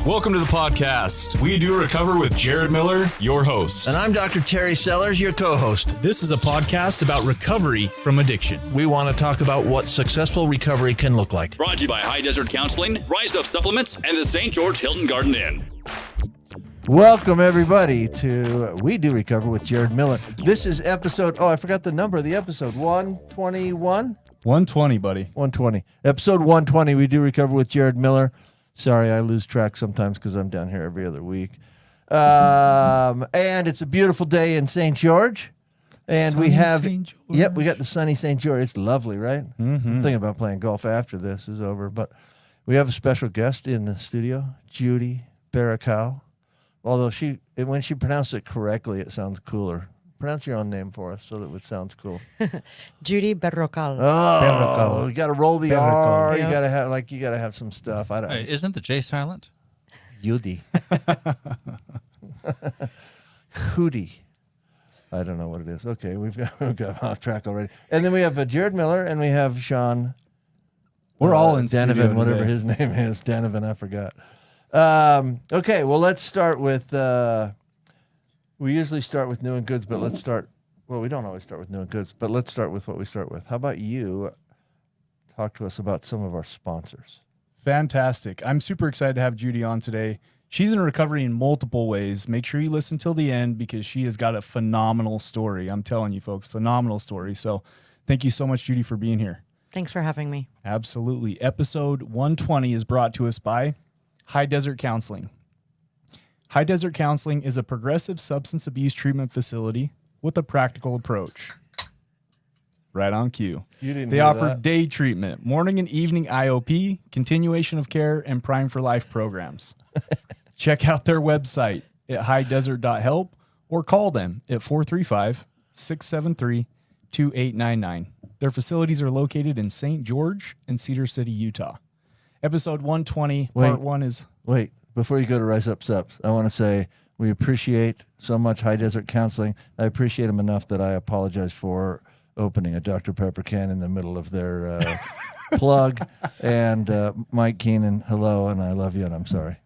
Welcome to the podcast. We Do Recover with Jared Miller, your host. And I'm Dr. Terry Sellers, your co-host. This is a podcast about recovery from addiction. We want to talk about what successful recovery can look like. Brought to you by High Desert Counseling, Rise Up Supplements, and the St. George Hilton Garden Inn. Welcome, everybody, to We Do Recover with Jared Miller. This is episode, I forgot the number of the episode, 121? 120, buddy. 120. Episode 120, We Do Recover with Jared Miller. Sorry, I lose track sometimes because I'm down here every other week. And it's a beautiful day in St. George. And Sunny we have, St. George. Yep, we got the sunny St. George. It's lovely, right? Mm-hmm. I'm thinking about playing golf after this is over. But we have a special guest in the studio, Judy Berrocal. Although when she pronounced it correctly, it sounds cooler. Pronounce your own name for us so that it sounds cool. Judy Berrocal. Oh, you got to roll the R. Yep. You got to have some stuff. I don't. Hey, isn't the J silent? Judy. Hootie. I don't know what it is. Okay, we've got off track already. And then we have Jared Miller and we have Sean. We're all in Danovan, studio whatever today. his name is. Danovan, I forgot. Okay, well, let's start with. We usually start with new and goods, but let's start. Well, we don't always start with new and goods, but let's start with what we start with. How about you talk to us about some of our sponsors? Fantastic. I'm super excited to have Judy on today. She's in recovery in multiple ways. Make sure you listen till the end because she has got a phenomenal story. I'm telling you, folks, phenomenal story. So thank you so much, Judy, for being here. Thanks for having me. Absolutely. Episode 120 is brought to us by High Desert Counseling. High Desert Counseling is a progressive substance abuse treatment facility with a practical approach. Right on cue. They hear offer that. day treatment, morning and evening IOP, continuation of care, and Prime for Life programs. Check out their website at highdesert.help or call them at 435-673-2899. Their facilities are located in St. George and Cedar City, Utah. Episode 120, part 1 is... Wait, before you go to Rise Up Sups, I want to say we appreciate so much High Desert Counseling. I appreciate them enough that I apologize for opening a Dr. Pepper can in the middle of their plug. And Mike Keenan, hello, and I love you, and I'm sorry.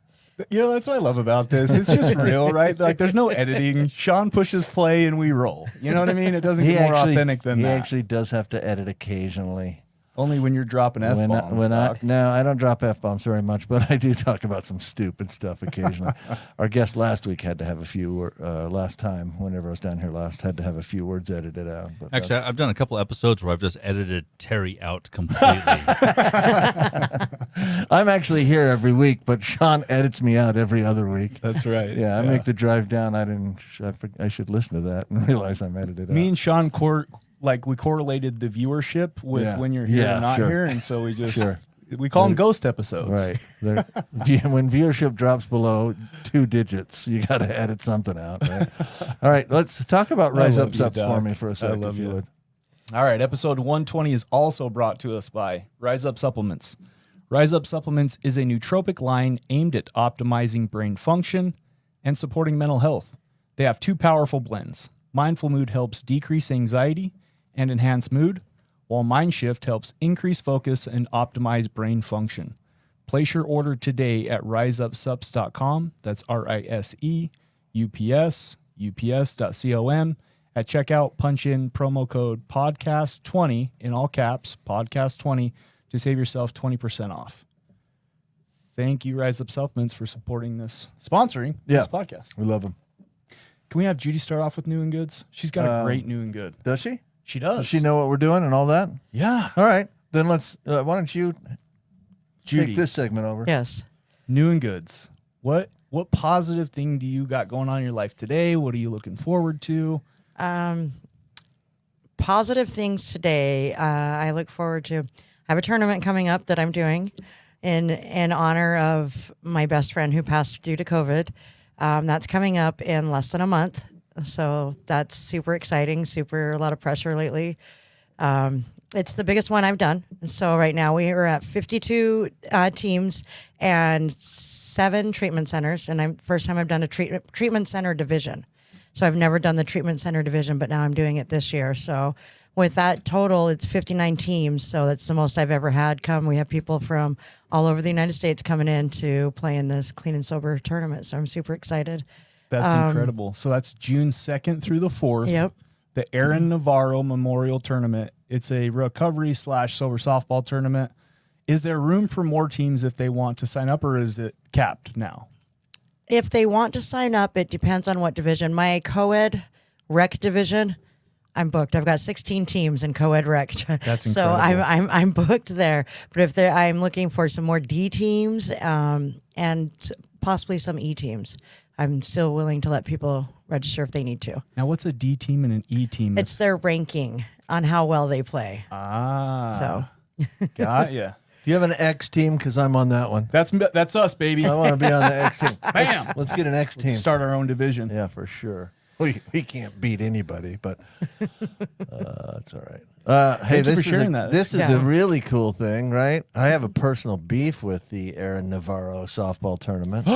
You know, that's what I love about this. It's just real, right? Like, there's no editing. Sean pushes play and we roll. You know what I mean? It doesn't get more authentic than that. He actually does have to edit occasionally. Only when you're dropping F-bombs. No, I don't drop F-bombs very much, but I do talk about some stupid stuff occasionally. Our guest last week had to have a few, last time, whenever I was down here last, had to have a few words edited out. But, Actually, I've done a couple episodes where I've just edited Terry out completely. I'm actually here every week, but Sean edits me out every other week. That's right. Yeah, I make the drive down. I should listen to that and realize I'm edited out. Me and Sean, we correlated the viewership with when you're here and not here, and so we just we call them ghost episodes. Right. When viewership drops below 2 digits, you got to edit something out. Right? All right, let's talk about Rise Up Subs for me for a second, if you would. All right, episode 120 is also brought to us by Rise Up Supplements. Rise Up Supplements is a nootropic line aimed at optimizing brain function and supporting mental health. They have 2 powerful blends. Mindful Mood helps decrease anxiety and enhance mood, while Mind Shift helps increase focus and optimize brain function. Place your order today at riseupsups.com. That's RISEUPS.com. At checkout, punch in promo code podcast20 in all caps, podcast20, to save yourself 20% off. Thank you, Rise Up Supplements, for sponsoring this podcast. We love them. Can we have Judy start off with new and goods? She's got a great new and good. Does she? She does. Does she know what we're doing and all that? Yeah. All right. Then let's, why don't you Judy, take this segment over? Yes. new and goods. What positive thing do you got going on in your life today? What are you looking forward to? Positive things today. I look forward to. I have a tournament coming up that I'm doing in honor of my best friend who passed due to COVID. That's coming up in less than a month. So that's super exciting, a lot of pressure lately. It's the biggest one I've done. So right now we are at 52 teams and 7 treatment centers. And first time I've done a treatment center division. So I've never done the treatment center division, but now I'm doing it this year. So with that total, it's 59 teams. So that's the most I've ever had come. We have people from all over the United States coming in to play in this clean and sober tournament. So I'm super excited. That's incredible. So that's June 2nd through the 4th. Yep. The Aaron Navarro Memorial Tournament. It's a recovery / sober softball tournament. Is there room for more teams if they want to sign up, or is it capped now? If they want to sign up, it depends on what division. My co-ed rec division, I'm booked. I've got 16 teams in co-ed rec. That's so incredible. I'm booked there. But if I'm looking for some more D teams and possibly some E teams, I'm still willing to let people register if they need to. Now, what's a D team and an E team? It's their ranking on how well they play. So So got ya. Do you have an X team? Because I'm on that one. That's us, baby. I want to be on the X team. Bam. Let's get an X team. Start our own division. Yeah, for sure. We can't beat anybody, but it's all right. Hey, Thank you this for sharing is that. This is Yeah. a really cool thing, right? I have a personal beef with the Aaron Navarro softball tournament,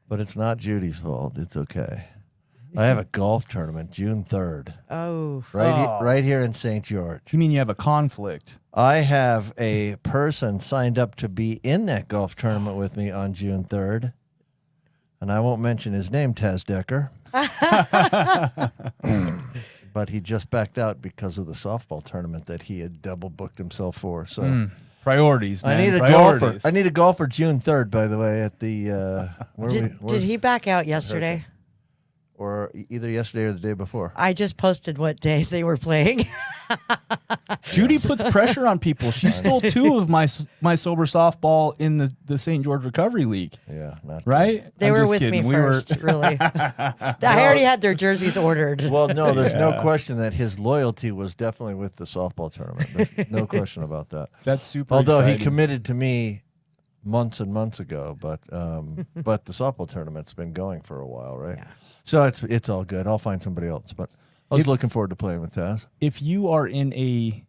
but it's not Judy's fault. It's okay. I have a golf tournament June 3rd, right here in St. George. You mean you have a conflict? I have a person signed up to be in that golf tournament with me on June 3rd, and I won't mention his name, Taz Decker. But he just backed out because of the softball tournament that he had double booked himself for. So Priorities, man. I need a Priorities. golfer. I need a golfer June 3rd, by the way, at the did he back out yesterday? or either yesterday or the day before. I just posted what days they were playing. Judy puts pressure on people. She stole 2 of my sober softball in the St. George Recovery League. Yeah, not Right? They I'm were just with kidding. me We were- first, really. I already had their jerseys ordered. Well, no, there's no question that his loyalty was definitely with the softball tournament. There's no question about that. That's super Although exciting. he committed to me months and months ago, but the softball tournament's been going for a while, right? Yeah. So it's all good. I'll find somebody else, but I was looking forward to playing with Taz. If you are in a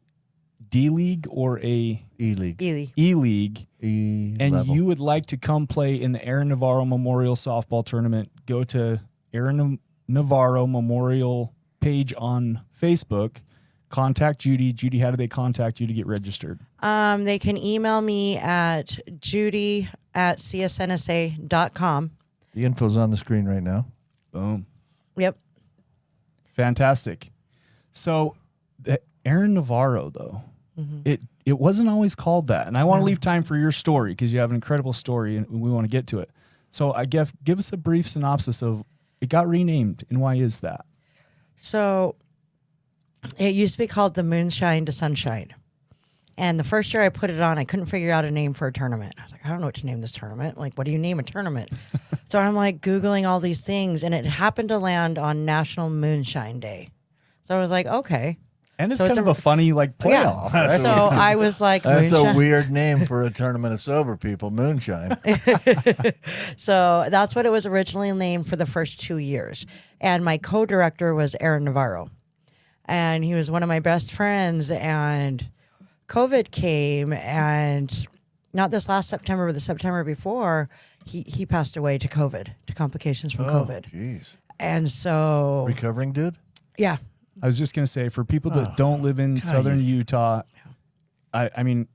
D League or a E-League. Ely. E League E and level. you would like to come play in the Aaron Navarro Memorial Softball Tournament, go to Aaron Navarro Memorial page on Facebook. Contact Judy. Judy, how do they contact you to get registered? They can email me at judy@csnsa.com. The info's on the screen right now. Boom. Yep. Fantastic. So the Aaron Navarro, though, it wasn't always called that. And I want to leave time for your story because you have an incredible story and we want to get to it. So I guess give us a brief synopsis of it got renamed and why is that? So it used to be called the Moonshine to Sunshine. And the first year I put it on, I couldn't figure out a name for a tournament. I was like, I don't know what to name this tournament. Like, what do you name a tournament? So I'm like Googling all these things, and it happened to land on National Moonshine Day. So I was like, okay. And it's So kind of a funny like playoff. Yeah. So I was like, That's Moonshine. a weird name for a tournament of sober people, Moonshine. So that's what it was originally named for the first 2 years. And my co-director was Aaron Navarro. And he was one of my best friends. And COVID came, and not this last September, but the September before, he passed away to COVID, to complications from COVID. Jeez. And so, Recovering dude? yeah. I was just going to say, for people that don't live in southern Utah, I mean,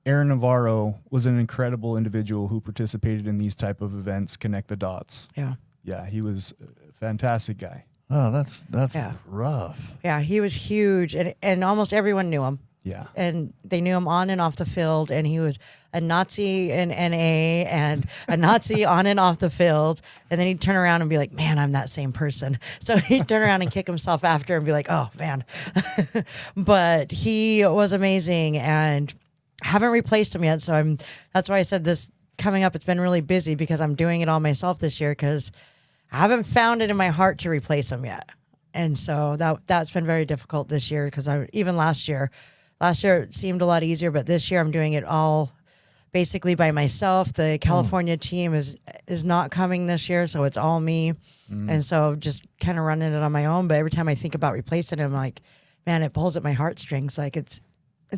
Aaron Navarro was an incredible individual who participated in these type of events, connect the dots. Yeah. Yeah, he was a fantastic guy. Oh, that's Yeah. rough. Yeah. He was huge, and almost everyone knew him. Yeah. And they knew him on and off the field, and he was a Nazi in NA and a Nazi on and off the field. And then he'd turn around and be like, man, I'm that same person. So he'd turn around and kick himself after and be like, oh, man. But he was amazing, and haven't replaced him yet. So that's why I said this coming up, it's been really busy because I'm doing it all myself this year because I haven't found it in my heart to replace him yet. And so that's been very difficult this year because even last year it seemed a lot easier, but this year I'm doing it all basically by myself. The California team is not coming this year, so it's all me. And so just kind of running it on my own. But every time I think about replacing him, like, man, it pulls at my heartstrings. Like it's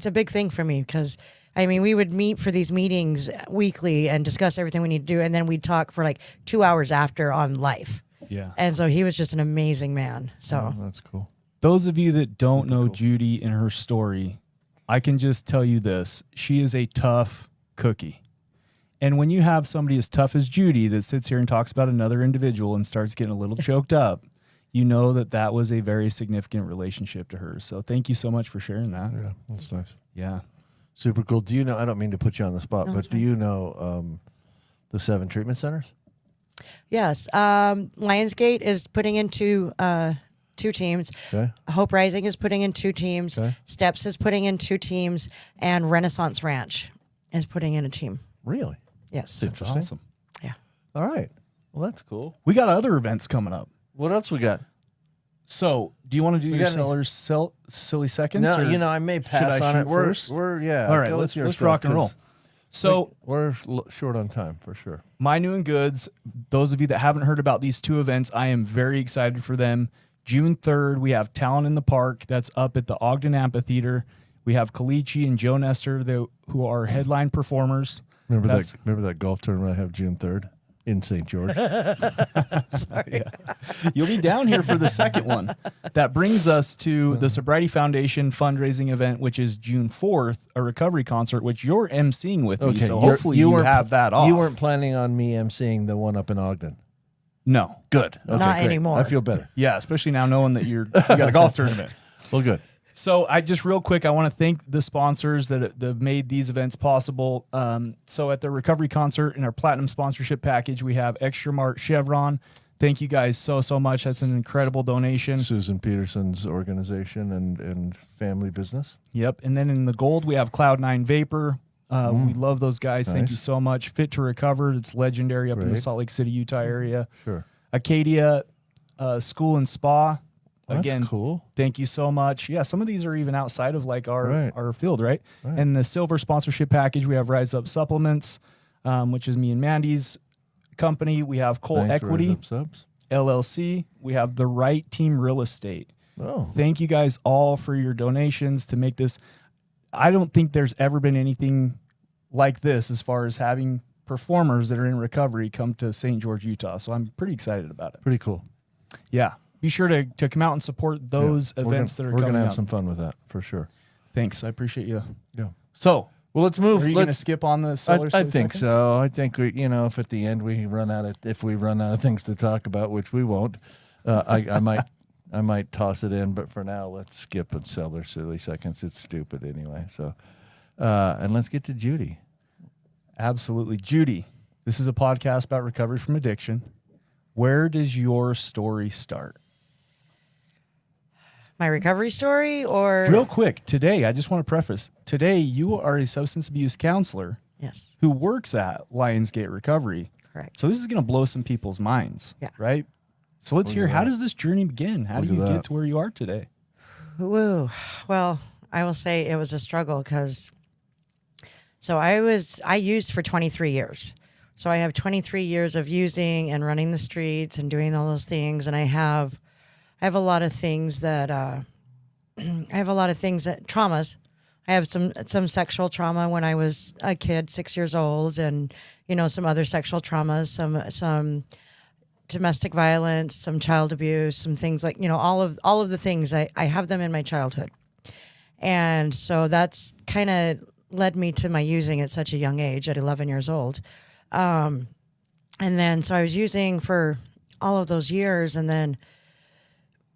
a big thing for me because, I mean, we would meet for these meetings weekly and discuss everything we need to do, and then we'd talk for like 2 hours after on life. Yeah. And so he was just an amazing man. So Oh, that's cool. Those of you that don't know Judy and her story, I can just tell you this. She is a tough cookie. And when you have somebody as tough as Judy that sits here and talks about another individual and starts getting a little choked up, you know that was a very significant relationship to her. So thank you so much for sharing that. Yeah, that's nice. Yeah. Super cool. Do you know, I don't mean to put you on the spot, but do you know the 7 treatment centers? Yes. Lionsgate is putting into 2 teams. Okay. Hope Rising is putting in 2 teams. Okay. Steps is putting in 2 teams. And Renaissance Ranch is putting in a team. Really? Yes. That's interesting. Awesome. Yeah. All right. Well, that's cool. We got other events coming up. What else we got? So, do you want to do your got any- sellers silly seconds? No, or I may should pass I on shoot it. We're first? all right. All right, let's rock and roll. So, we're short on time for sure. My New and Goods, those of you that haven't heard about these 2 events, I am very excited for them. June 3rd, we have Talent in the Park. That's up at the Ogden Amphitheater. We have Kalichi and Joe Nestor, who are headline performers. Remember that golf tournament I have June 3rd in St. George? Sorry. You'll be down here for the second one. That brings us to the Sobriety Foundation fundraising event, which is June 4th, a recovery concert, which you're emceeing with me. So hopefully you have that off. You weren't planning on me emceeing the one up in Ogden. No. Good. Okay, Not great. anymore. I feel better. Yeah, especially now knowing that you got a golf tournament. Well, good. So I just real quick, I want to thank the sponsors that have made these events possible. So at the recovery concert in our platinum sponsorship package, we have Extra Mart Chevron. Thank you guys so much. That's an incredible donation. Susan Peterson's organization and family business. Yep. And then in the gold, we have Cloud9 Vapor. We love those guys. Thank Nice. you so much. Fit to Recover. It's legendary up in the Great. Salt Lake City, Utah area. Sure. Acadia School and Spa. Well, that's Again, cool. Thank you so much. Yeah, some of these are even outside of like Right. our field, right? Right. And the silver sponsorship package, we have Rise Up Supplements, which is me and Mandy's company. We have Cole Thanks, Equity Rise Up Subs. LLC. We have the Right Team Real Estate. Oh, Thank you guys all for your donations to make this. I don't think there's ever been anything like this as far as having performers that are in recovery come to St. George, Utah. So I'm pretty excited about it. pretty cool. Yeah. Be sure to come out and support those Yeah. events that are We're coming gonna have up. some fun with that for sure. Thanks. I appreciate you. Yeah. So, Well, let's move. are you going to Let's. skip on the I sellers? think so. I think if at the end we run out of things to talk about, which we won't, I might toss it in. But for now, let's skip and sell their silly seconds. It's stupid anyway. So, and let's get to Judy. Absolutely. Judy, this is a podcast about recovery from addiction. Where does your story start? My recovery story or Real quick, today, I just want to preface, today you are a substance abuse counselor Yes. who works at Lionsgate Recovery. Correct. So this is going to blow some people's minds, Yeah. right? So let's hear, how does this journey begin? How do Look you at get that. to where you are today? Woo. Well, I will say it was a struggle because I used for 23 years. So I have 23 years of using and running the streets and doing all those things. And I have a lot of things that, traumas. I have some sexual trauma when I was a kid, 6 years old, and, some other sexual traumas, some domestic violence, some child abuse, some things like, all of the things I have them in my childhood. And so that's kind of led me to my using at such a young age at 11 years old. And then, so I was using for all of those years. And then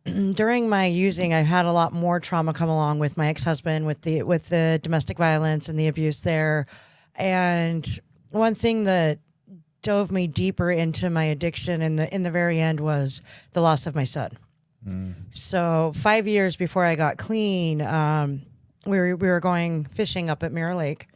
during my using, I had a lot more trauma come along with my ex-husband, with the domestic violence and the abuse there. And one thing that dove me deeper into my addiction in the very end was the loss of my son. So 5 years before I got clean, we were going fishing up at Mirror Lake,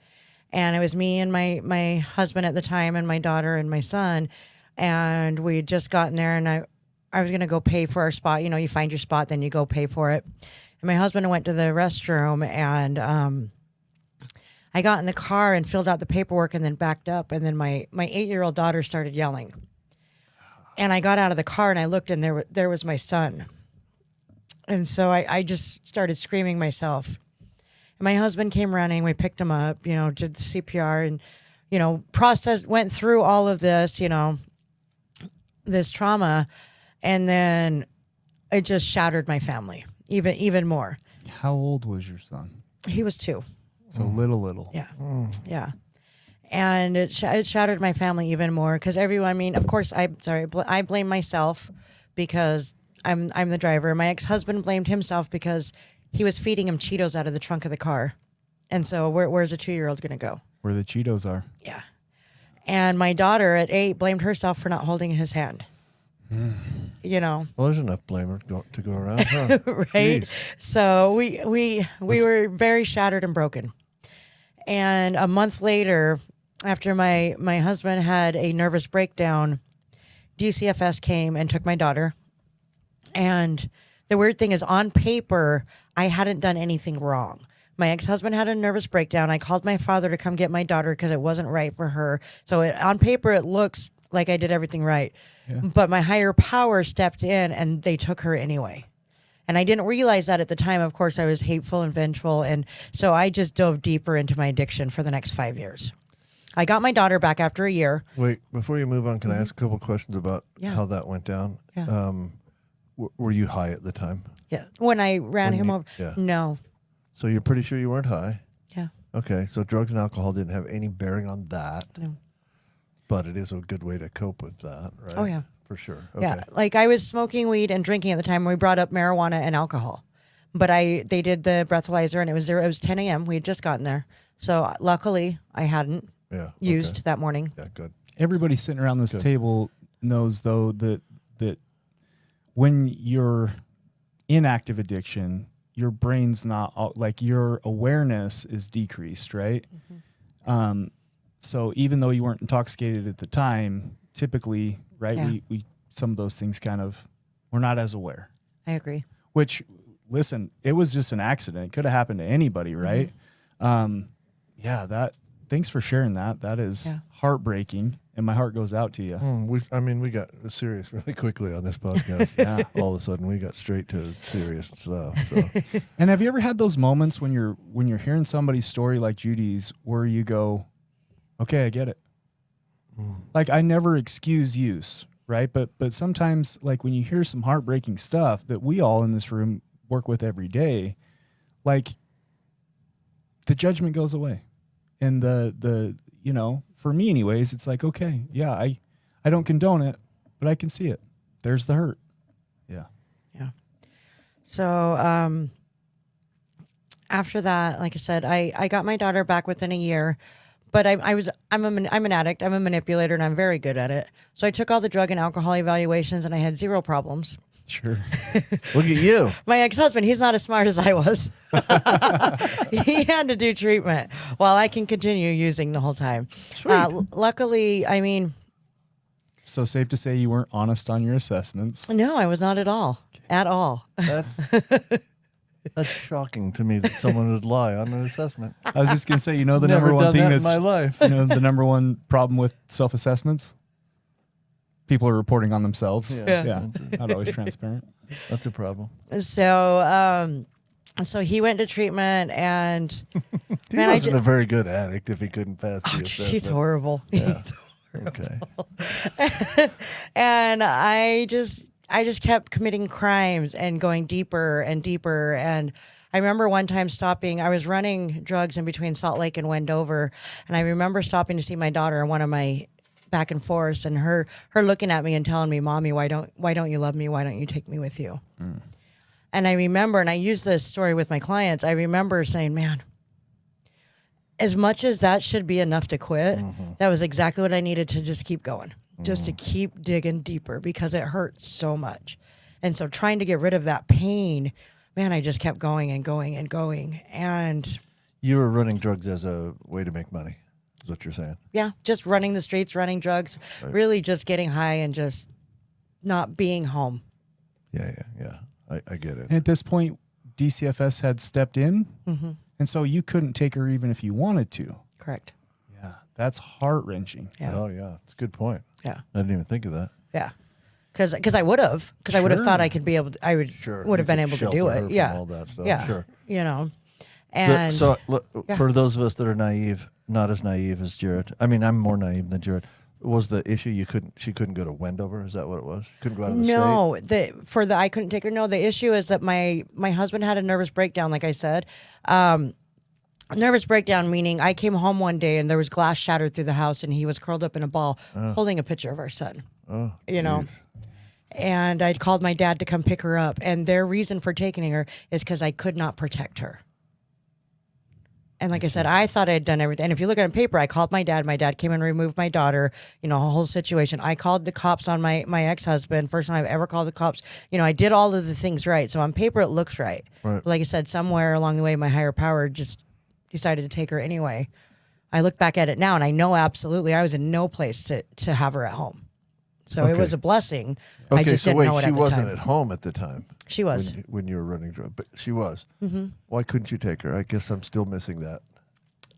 and it was me and my husband at the time and my daughter and my son, and we had just gotten there, and I was going to go pay for our spot. You find your spot, then you go pay for it. And my husband went to the restroom, and I got in the car and filled out the paperwork and then backed up, and then my 8-year-old daughter started yelling. And I got out of the car and I looked, and there was my son. And so I just started screaming myself. And my husband came running. We picked him up, did the CPR and, went through all of this, this trauma. And then it just shattered my family. even more. How old was your son? He was 2. So little. Yeah. Yeah. And it shattered my family even more because everyone, I mean, of course, I blame myself because I'm the driver. My ex-husband blamed himself because he was feeding him Cheetos out of the trunk of the car. And so where's a 2-year-old going to go? Where the Cheetos are. Yeah. And my daughter at 8 blamed herself for not holding his hand. You know. Well, there's enough blame to go around, huh? Right. Jeez. So we were very shattered and broken. And a month later, after my husband had a nervous breakdown, DCFS came and took my daughter. And the weird thing is, on paper, I hadn't done anything wrong. My ex-husband had a nervous breakdown. I called my father to come get my daughter because it wasn't right for her. So on paper, it looks like I did everything right. Yeah. But my higher power stepped in and they took her anyway. And I didn't realize that at the time. Of course, I was hateful and vengeful. And so I just dove deeper into my addiction for the next 5 years. I got my daughter back after a year. Wait, before you move on, can I ask a couple questions about Yeah. how that went down? Yeah. Were you high at the time? Yeah. When I ran him over. Yeah. No. So you're pretty sure you weren't high? Yeah. Okay, so drugs and alcohol didn't have any bearing on that. No. But it is a good way to cope with that, right? Oh, yeah. For sure. Okay. Yeah. Like I was smoking weed and drinking at the time. We brought up marijuana and alcohol. But they did the breathalyzer and it was 10 a.m. We had just gotten there. So luckily I hadn't used that morning. Yeah, good. Everybody sitting around this table knows, though, that when you're in active addiction, your brain's not like your awareness is decreased, right? Mm-hmm. So even though you weren't intoxicated at the time, typically, right, we some of those things we're not as aware. I agree. Which, listen, it was just an accident. It could have happened to anybody, right? Mm-hmm. Thanks for sharing that. That is heartbreaking, and my heart goes out to you. We got serious really quickly on this podcast. All of a sudden, we got straight to serious stuff. So. And have you ever had those moments when you're hearing somebody's story like Judy's, where you go, "Okay, I get it." Like, I never excuse use, right? But sometimes, like, when you hear some heartbreaking stuff that we all in this room work with every day, like, the judgment goes away. And the for me anyways, it's like, okay, yeah, I don't condone it, but I can see it. There's the hurt. Yeah. Yeah. So after that, like I said, I got my daughter back within a year, but I'm an addict, I'm a manipulator, and I'm very good at it. So I took all the drug and alcohol evaluations and I had 0 problems. Sure. Look at you. My ex-husband, he's not as smart as I was. He had to do treatment while I can continue using the whole time. Luckily, I mean... So safe to say you weren't honest on your assessments. No, I was not at all. Okay. At all. That's shocking to me that someone would lie on an assessment. I was just going to say, the Never number one done thing that that's... in my life. The number one problem with self-assessments? People are reporting on themselves. Yeah. Not always transparent. That's a problem. So he went to treatment, and he wasn't a very good addict if he couldn't pass the assessment. He's horrible. Yeah. He's horrible. Okay. And I just kept committing crimes and going deeper and deeper. And I remember one time stopping. I was running drugs in between Salt Lake and Wendover, and I remember stopping to see my daughter in one of my back and forth, and her looking at me and telling me, "Mommy, why don't you love me? Why don't you take me with you?" And I remember, and I use this story with my clients, I remember saying, man, as much as that should be enough to quit, that was exactly what I needed to just keep going, just to keep digging deeper because it hurt so much. And so trying to get rid of that pain, man, I just kept going and going and going. And you were running drugs as a way to make money, is what you're saying? Yeah, just running the streets, running drugs, really just getting high and just not being home. Yeah. I get it. And at this point, DCFS had stepped in, and so you couldn't take her even if you wanted to. Correct. Yeah, that's heart-wrenching. Yeah. Oh, yeah. It's a good point. Yeah. I didn't even think of that. Yeah. Because I would have. Because I would have thought I could be able to, would have been able to do it. Yeah. All that stuff. Yeah. Sure. And look, for those of us that are naive, not as naive as Jared. I mean, I'm more naive than Jared. Was the issue she couldn't go to Wendover? Is that what it was? Couldn't go out of the state? No, I couldn't take her. No, the issue is that my husband had a nervous breakdown, like I said. Nervous breakdown meaning I came home one day and there was glass shattered through the house and he was curled up in a ball holding a picture of our son. Oh, you know. And I called my dad to come pick her up, and their reason for taking her is because I could not protect her. And like I said, I thought I had done everything. And if you look at it on paper, I called my dad. My dad came and removed my daughter, you know, a whole situation. I called the cops on my ex-husband. First time I've ever called the cops. You know, I did all of the things right. So on paper, it looks right. But like I said, somewhere along the way, my higher power just decided to take her anyway. I look back at it now, and I know absolutely I was in no place to have her at home. So it was a blessing. Okay, I just didn't know it at the time. she wasn't at home at the time. She was. When you were running drugs, but she was. Mm-hmm. Why couldn't you take her? I guess I'm still missing that.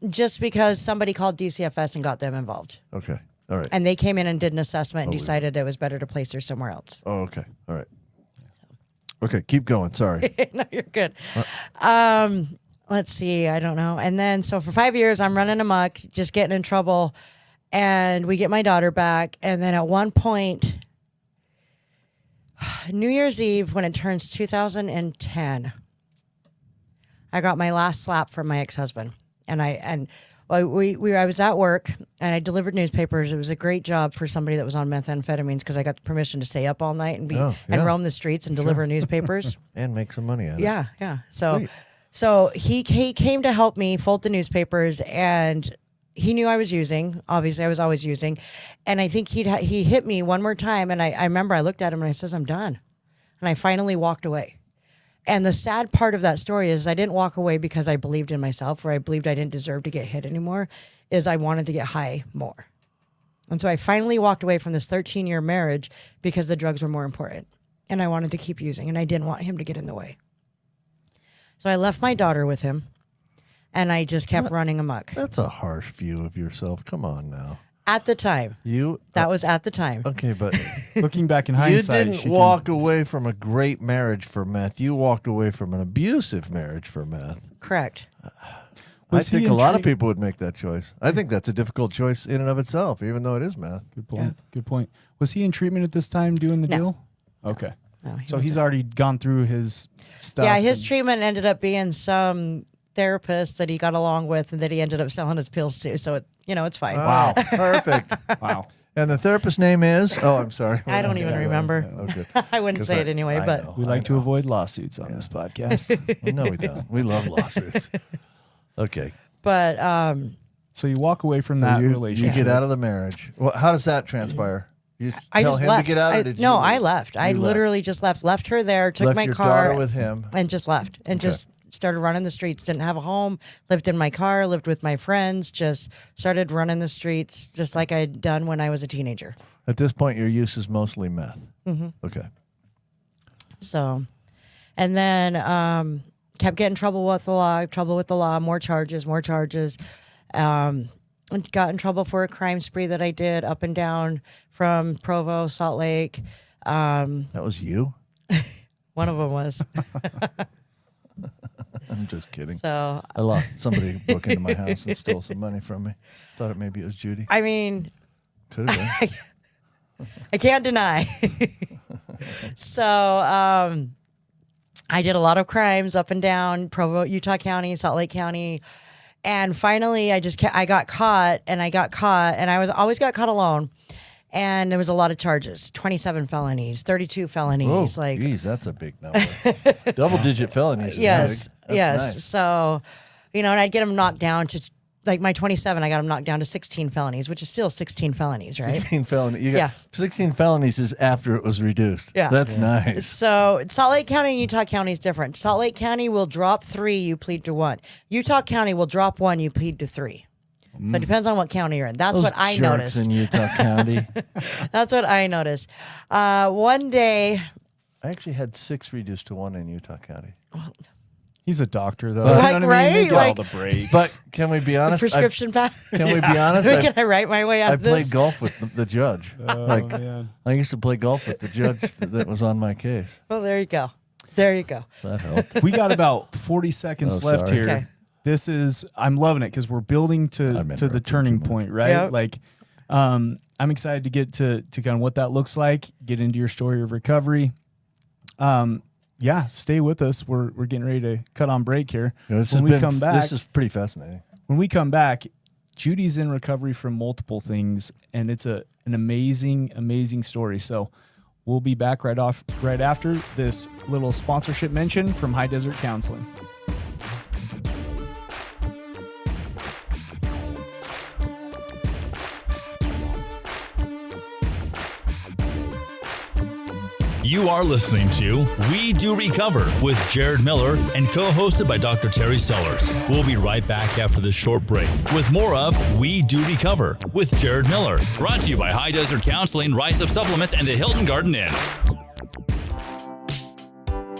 Just because somebody called DCFS and got them involved. Okay. All right. And they came in and did an assessment and decided it was better to place her somewhere else. Oh, okay. All right. Okay, keep going. Sorry. No, you're good. Let's see. I don't know. And then, so for 5 years, I'm running amok, just getting in trouble. And we get my daughter back. And then at one point, New Year's Eve, when it turns 2010, I got my last slap from my ex-husband. And I was at work and I delivered newspapers. It was a great job for somebody that was on methamphetamines because I got permission to stay up all night and and roam the streets and deliver newspapers And make some money out of it. Yeah. So he came to help me fold the newspapers, and he knew I was using. Obviously, I was always using, and I think he hit me one more time, and I remember I looked at him and I says, "I'm done," and I finally walked away. And the sad part of that story is I didn't walk away because I believed in myself or I believed I didn't deserve to get hit anymore, is I wanted to get high more. And so I finally walked away from this 13-year marriage because the drugs were more important. And I wanted to keep using, and I didn't want him to get in the way. So I left my daughter with him, and I just kept running amok. That's a harsh view of yourself. Come on now. At the time. That was at the time. Okay, but looking back in you hindsight, didn't walk away from a great marriage for meth. You walked away from an abusive marriage for meth. Correct. I think a lot of people would make that choice. I think that's a difficult choice in and of itself, even though it is meth. Good point. Yeah. Good point. Was he in treatment at this time doing the deal? Okay. No, so he's already gone through his stuff. Yeah, his treatment ended up being some therapist that he got along with and that he ended up selling his pills to. So, it's fine. Wow. Perfect. Wow. And the therapist's name is? Oh, I'm sorry. I don't even remember. Okay. I wouldn't say it anyway, but. We like to avoid lawsuits on this podcast. No, we don't. We love lawsuits. Okay. But. So you walk away from that relationship. You get out of the marriage. Well, how does that transpire? You I tell just him left. to get out, or did you No, leave? I left. I literally just left her there, took Left my your car daughter with him. and just left and just started running the streets. Didn't have a home, lived in my car, lived with my friends, just started running the streets just like I'd done when I was a teenager. At this point, your use is mostly meth. Mm-hmm. Okay. So, and then kept getting trouble with the law, more charges. Got in trouble for a crime spree that I did up and down from Provo, Salt Lake. That was you? One of them was. I'm just kidding. So I lost somebody broke into my house and stole some money from me. Thought maybe it was Judy. I mean, Could have been. I can't deny. So I did a lot of crimes up and down Provo, Utah County, Salt Lake County. And finally, I got caught, and I always got caught alone. And there was a lot of charges, 27 felonies, 32 felonies. Oh, geez, that's a big number. Double-digit felonies is yes, big. yes. Nice. So, and I'd get them knocked down to, like my 27, I got them knocked down to 16 felonies, which is still 16 felonies, right? 16 felonies. 16 felonies is after it was reduced. Yeah. That's nice. So Salt Lake County and Utah County is different. Salt Lake County will drop 3, you plead to 1. Utah County will drop 1, you plead to 3. So it depends on what county you're in. That's Those what I jerks noticed. in Utah County. That's what I noticed. One day, I actually had 6 reduced to 1 in Utah County. He's a doctor, though. Like, right? They get all Like- the breaks. But can we be honest? prescription pack. Can we be honest? Can I write my way out I of this? played golf with the judge. man. I used to play golf with the judge that was on my case. Well, there you go. There you go. That helped. We got about 40 seconds Oh, left sorry. here. Okay. I'm loving it because we're building to the turning point, right? Yep. Like, I'm excited to get to kind of what that looks like, get into your story of recovery. Yeah, stay with us. We're getting ready to cut on break here. This is pretty fascinating. When we come back, Judy's in recovery from multiple things, and it's an amazing, amazing story. So we'll be back right after this little sponsorship mention from High Desert Counseling. You are listening to We Do Recover with Jared Miller and co-hosted by Dr. Terry Sellers. We'll be right back after this short break with more of We Do Recover with Jared Miller. Brought to you by High Desert Counseling, Rise Up Supplements, and the Hilton Garden Inn.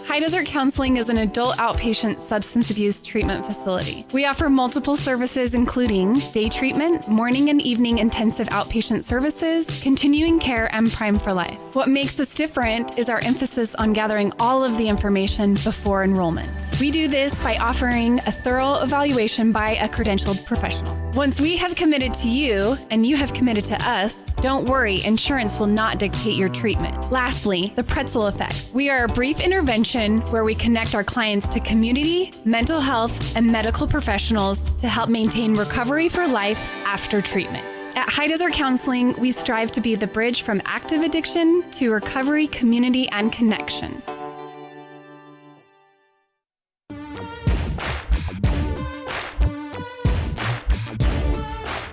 High Desert Counseling is an adult outpatient substance abuse treatment facility. We offer multiple services including day treatment, morning and evening intensive outpatient services, continuing care, and Prime for Life. What makes us different is our emphasis on gathering all of the information before enrollment. We do this by offering a thorough evaluation by a credentialed professional. Once we have committed to you and you have committed to us, don't worry, insurance will not dictate your treatment. Lastly, the pretzel effect. We are a brief intervention where we connect our clients to community, mental health, and medical professionals to help maintain recovery for life after treatment. At High Desert Counseling, we strive to be the bridge from active addiction to recovery, community, and connection.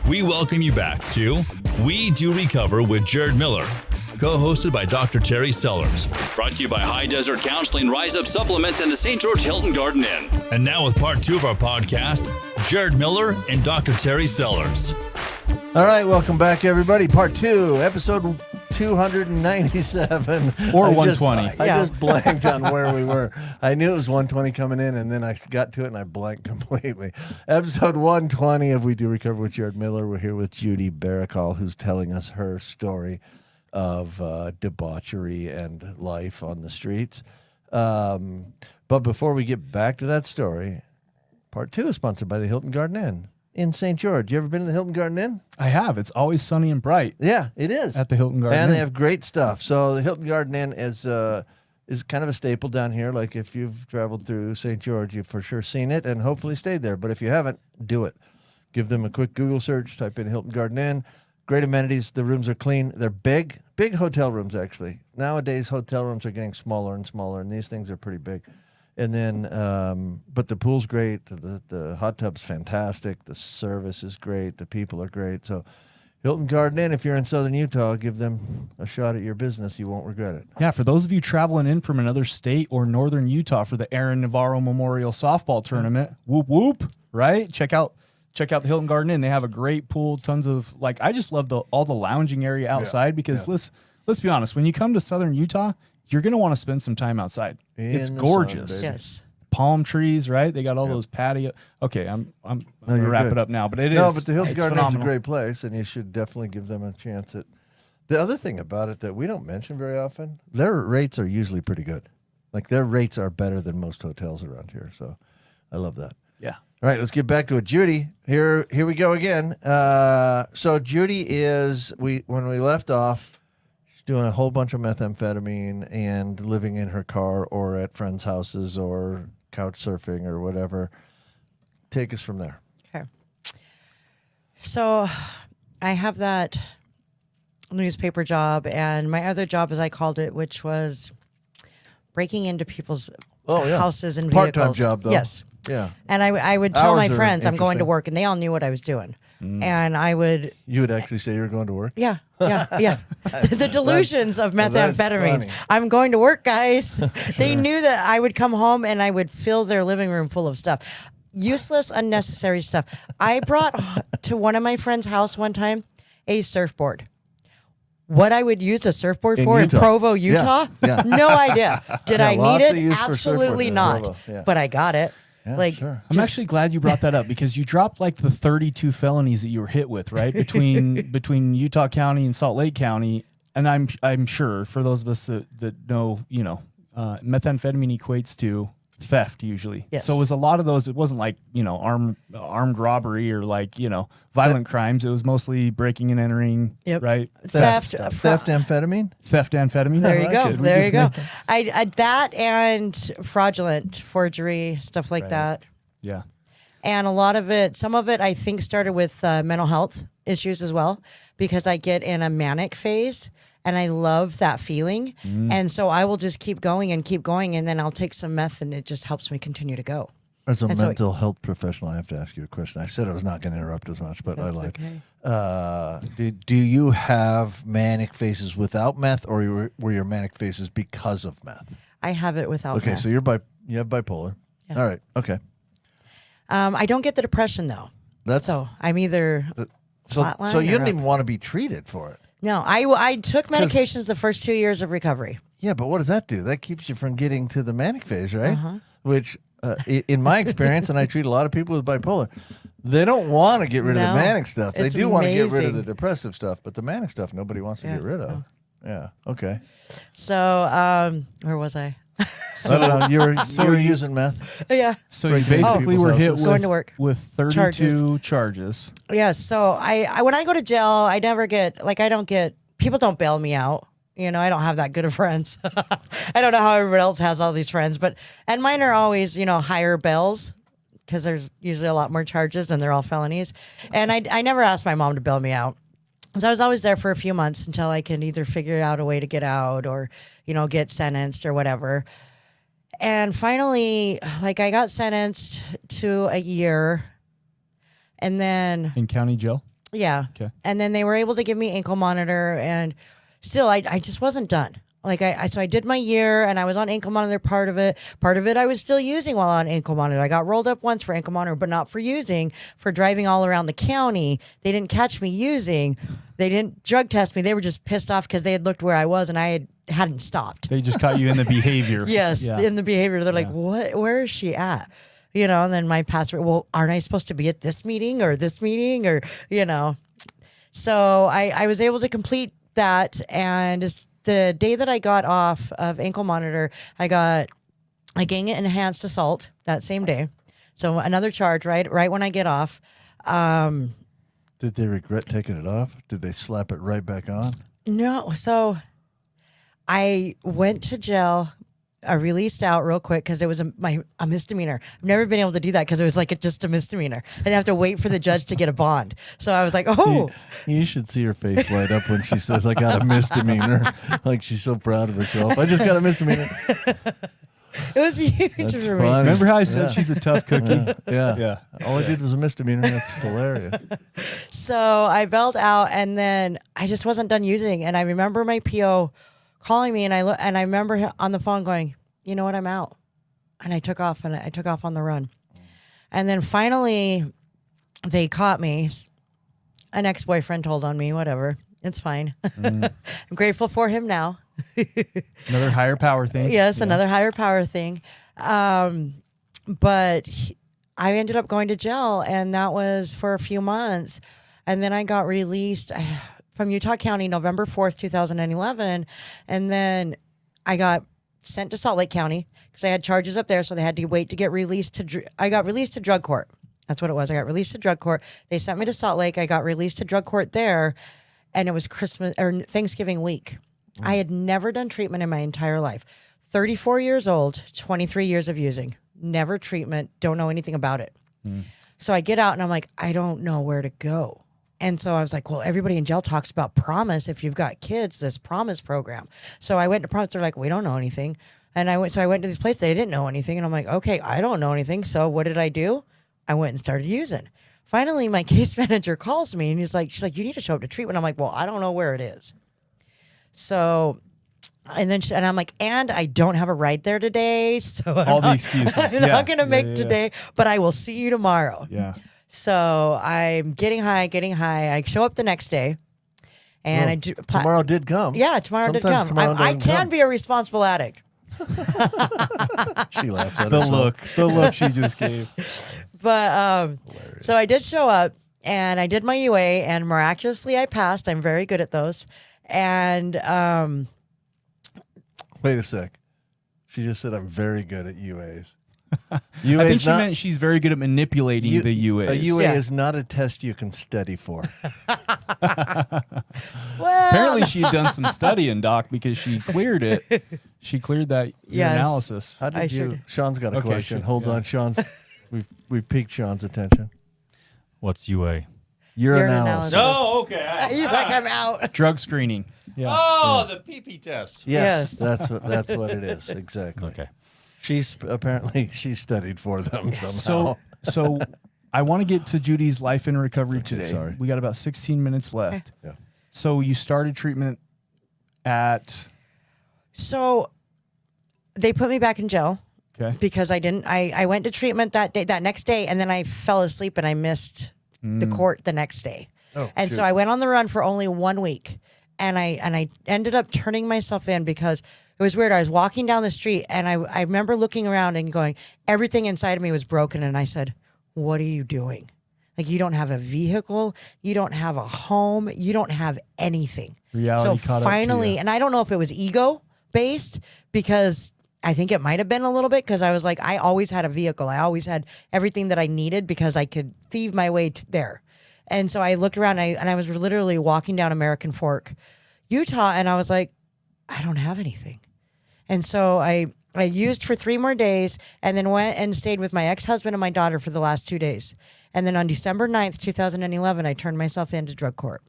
We welcome you back to We Do Recover with Jared Miller, co-hosted by Dr. Terry Sellers. Brought to you by High Desert Counseling, Rise Up Supplements, and the St. George Hilton Garden Inn. And now with part 2 of our podcast, Jared Miller and Dr. Terry Sellers. All right, welcome back, everybody. Part 2, episode 297. Or 120. I just blanked on where we were. I knew it was 120 coming in, and then I got to it, and I blanked completely. Episode 120 of We Do Recover with Jared Miller. We're here with Judy Berrocal, who's telling us her story of debauchery and life on the streets. But before we get back to that story, part 2 is sponsored by the Hilton Garden Inn in St. George. You ever been to the Hilton Garden Inn? I have. It's always sunny and bright. Yeah, it is. At the Hilton Garden And Inn. they have great stuff. So the Hilton Garden Inn is kind of a staple down here. Like if you've traveled through St. George, you've for sure seen it and hopefully stayed there. But if you haven't, do it. Give them a quick Google search, type in Hilton Garden Inn. Great amenities. The rooms are clean. They're big hotel rooms, actually. Nowadays, hotel rooms are getting smaller and smaller, and these things are pretty big. And then, but the pool's great. The hot tub's fantastic. The service is great. The people are great. So Hilton Garden Inn, if you're in southern Utah, give them a shot at your business. You won't regret it. Yeah, for those of you traveling in from another state or northern Utah for the Aaron Navarro Memorial Softball Tournament, whoop whoop, right? Check out the Hilton Garden Inn. They have a great pool, tons of I just love all the lounging area outside because let's be honest, when you come to southern Utah, you're going to want to spend some time outside. It's gorgeous. Sun, Yes. Palm trees, right? They got all those patio. Okay, I'm going to you're wrap good. it up now, but but the Hilton it's Garden Inn's a phenomenal. great place, and you should definitely give them a chance at. The other thing about it that we don't mention very often, their rates are usually pretty good. Like their rates are better than most hotels around here. So I love that. Yeah. All right, let's get back to it. Judy, here we go again. So Judy when we left off, she's doing a whole bunch of methamphetamine and living in her car or at friends' houses or couch surfing or whatever. Take us from there. Okay. So I have that newspaper job, and my other job, as I called it, which was breaking into people's houses and vehicles. Part-time job, though. Yes. Yeah. And I would tell my Hours are friends I'm going to interesting. work, and they all knew what I was doing. And I would, You would actually say you're going to work? yeah. The delusions of that's methamphetamines. funny. I'm going to work, guys. They knew that I would come home and I would fill their living room full of stuff. Useless, unnecessary stuff. I brought to one of my friend's house one time a surfboard. What I would use the surfboard In for Utah. in Provo, Utah? Yeah. No idea. Did Yeah, I need lots of it? use for Absolutely surfboards in not. Provo, yeah. But I got it. Yeah, sure. I'm actually glad you brought that up because you dropped like the 32 felonies that you were hit with, right? Between Utah County and Salt Lake County. And I'm sure for those of us that know, methamphetamine equates to theft usually. Yes. So it was a lot of those. It wasn't like, armed robbery or like, violent crimes. It was mostly breaking and entering, Yep. right? Theft, amphetamine. Theft, amphetamine. There I you like go. it. We There just you go. made- I that and fraudulent forgery, stuff like Right. that. Yeah. And a lot of it, some of it I think started with mental health issues as well, because I get in a manic phase and I love that feeling. And so I will just keep going, and then I'll take some meth and it just helps me continue to go. As a And so- mental health professional, I have to ask you a question. I said I was not going to interrupt as much, but I lied. Okay. Do you have manic phases without meth, or were your manic phases because of meth? I have it without Okay, meth. so you have bipolar. Yeah. All right. Okay. I don't get the depression though. That's So I'm either flatline so you or didn't up. even want to be treated for it. No, I took medications the first 2 years of recovery. Yeah, but what does that do? That keeps you from getting to the manic phase, right? Uh-huh. Which, in my experience, and I treat a lot of people with bipolar, they don't want to get rid of the No, manic stuff. They it's do want to get rid of amazing. the depressive stuff, but the manic stuff nobody wants to Yeah. get rid of. Yeah. Okay. So where was I? I don't know. You were using meth. Yeah. So you Breaking into basically people's were hit houses. with, Going to work. with 32 charges. Yes. So I when I go to jail, I never get people don't bail me out. I don't have that good of friends. I don't know how everyone else has all these friends, and mine are always, higher bails because there's usually a lot more charges and they're all felonies. And I never asked my mom to bail me out. So I was always there for a few months until I can either figure out a way to get out or, get sentenced or whatever. And finally, I got sentenced to a year, and then In county jail? yeah. Okay. And then they were able to give me ankle monitor, and still I just wasn't done. So I did my year and I was on ankle monitor part of it. Part of it I was still using while on ankle monitor. I got rolled up once for ankle monitor, but not for using, for driving all around the county. They didn't catch me using. They didn't drug test me. They were just pissed off because they had looked where I was and I hadn't stopped. They just caught you in the behavior. Yes, Yeah. in the behavior. They're like, what? Where is she at? And then my pastor, well, aren't I supposed to be at this meeting or this meeting or, So I was able to complete that. And the day that I got off of ankle monitor, I got a gang enhanced assault that same day. So another charge, right when I get off. Did they regret taking it off? Did they slap it right back on? No. So I went to jail. I released out real quick because it was a misdemeanor. I've never been able to do that because it was just a misdemeanor. I didn't have to wait for the judge to get a bond. So I was like, oh. You should see her face light up when she says, I got a misdemeanor. Like she's so proud of herself. I just got a misdemeanor. It was huge That's for fun. me. Remember how I said Yeah. she's a tough cookie? Yeah. Yeah. All I did was a misdemeanor. That's hilarious. So I bailed out, and then I just wasn't done using. And I remember my PO calling me, and I remember him on the phone going, you know what, I'm out. And I took off, and I took off on the run. And then finally, they caught me. An ex-boyfriend told on me, whatever. It's fine. I'm grateful for him now. Another higher power thing. Yes, Yeah. another higher power thing. But I ended up going to jail, and that was for a few months. And then I got released from Utah County November 4th, 2011. And then I got sent to Salt Lake County because I had charges up there, so they had to wait to get released I got released to drug court. That's what it was. I got released to drug court. They sent me to Salt Lake. I got released to drug court there, and it was Christmas or Thanksgiving week. I had never done treatment in my entire life. 34 years old, 23 years of using. Never treatment, don't know anything about it. So I get out and I'm like, I don't know where to go. And so I was like, well, everybody in jail talks about Promise. If you've got kids, this Promise program. So I went to Promise. They're like, we don't know anything. And I went to these places. They didn't know anything. And I'm like, okay, I don't know anything. So what did I do? I went and started using. Finally, my case manager calls me and she's like, you need to show up to treatment. I'm like, well, I don't know where it is. So, and I'm like, and I don't have a ride there today. So All the excuses. I'm Yeah. not going to Yeah, make yeah, yeah. today, but I will see you tomorrow. Yeah. So I'm getting high. I show up the next day, and I do. Tomorrow did come. Yeah, tomorrow did Sometimes come. tomorrow I doesn't can come. be a responsible addict. She laughs at The herself. look she just gave. But so I did show up, and I did my UA, and miraculously I passed. I'm very good at those. And Wait a sec. She just said I'm very good at UAs. I think she meant she's very good at manipulating the UAs. A UA Yeah. is not a test you can study for. Well, Apparently, she had done some studying, Doc, because she cleared it. She cleared that Yes. analysis. How did I you? sure did. Sean's got a Okay, question. sure, Hold yeah. on, Sean's. We've piqued Sean's attention. What's UA? Urinalysis. Urinalysis. Oh, okay. He's like, I'm out. Drug screening. Yeah. Oh, the PP test. Yes, Yes. that's what it is exactly. Okay. She's apparently she studied for them somehow. So I want to get to Judy's life in recovery today. sorry. We got about 16 minutes left. Yeah. So you started treatment at So they put me back in jail okay. because I went to treatment that next day, and then I fell asleep and I missed the court the next day. Oh, And shoot. so I went on the run for only 1 week, and I ended up turning myself in because it was weird. I was walking down the street, and I remember looking around and going, everything inside of me was broken. And I said, what are you doing? Like, you don't have a vehicle, you don't have a home, you don't have anything. Reality So caught up to finally, you. and I don't know if it was ego based, because I think it might have been a little bit, because I was like, I always had a vehicle. I always had everything that I needed because I could thieve my way to there. And so I looked around, and I was literally walking down American Fork, Utah, and I was like, I don't have anything. And so I used for 3 more days, and then went and stayed with my ex-husband and my daughter for the last 2 days. And then on December 9th, 2011, I turned myself into drug court,